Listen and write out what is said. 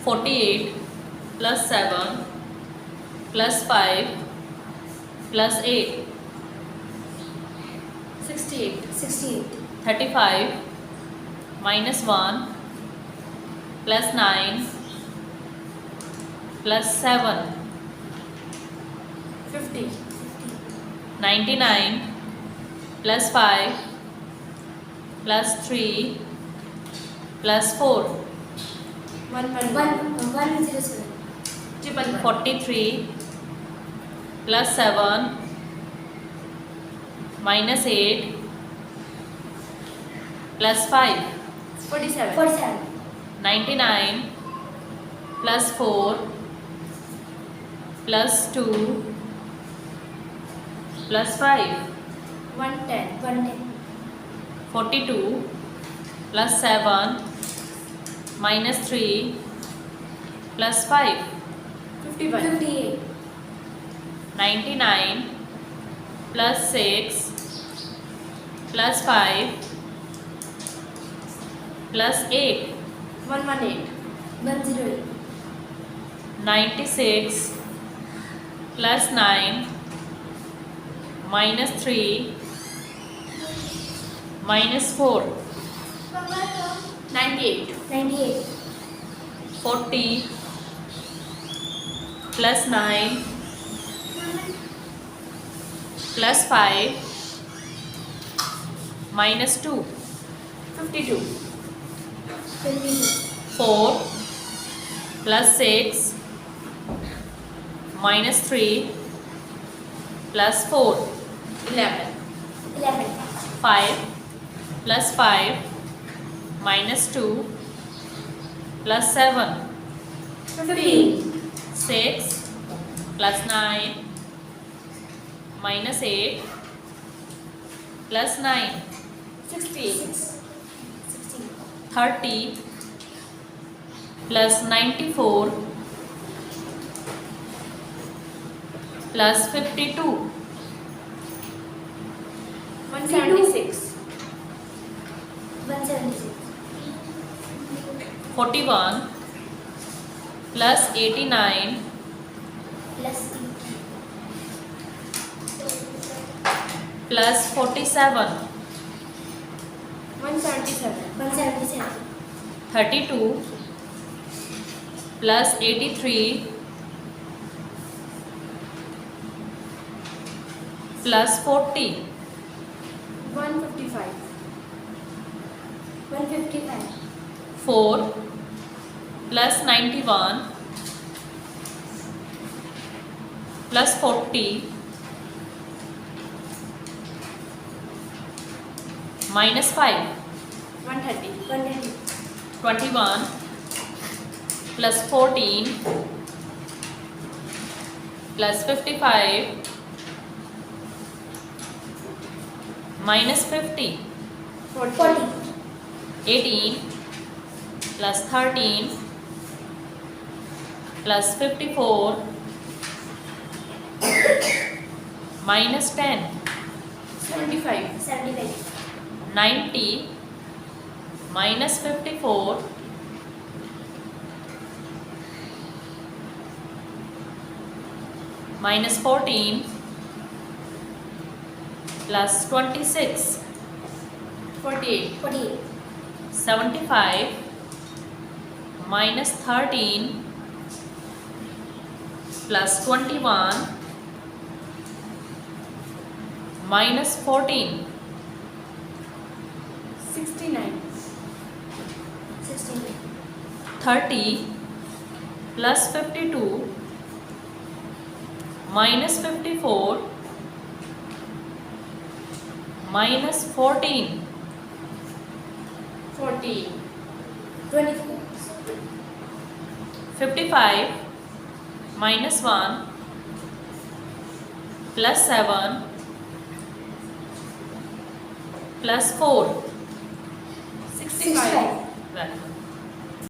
48 plus 7 plus 5 plus 8. 68. 35 minus 1 plus 9 plus 7. 50. 99 plus 5 plus 3 plus 4. 107. 43 plus 7 minus 8 plus 5. 47. 99 plus 4 plus 2 plus 5. 110. 42 plus 7 minus 3 plus 5. 58. 99 plus 6 plus 5 plus 8. 108. 96 plus 9 minus 3 minus 4. 98. 40 plus 9 plus 5 minus 2. 52. 4 plus 6 minus 3 plus 4. 11. 5 plus 5 minus 2 plus 7. 15. 6 plus 9 minus 8 plus 9. 16. 30 plus 94 plus 52. 176. 41 plus 89 plus 47. 177. 32 plus 83 plus 40. 155. 4 plus 91 plus 40 minus 5. 130. 21 plus 14 plus 55 minus 50. 40. 18 plus 13 plus 54 minus 10. 75. 90 minus 54 minus 14 plus 26. 48. 75 minus 13 plus 21 minus 14. 69. 30 plus 52 minus 54 minus 14. 40. 24. 55 minus 1 plus 7 plus 4. 65. Well.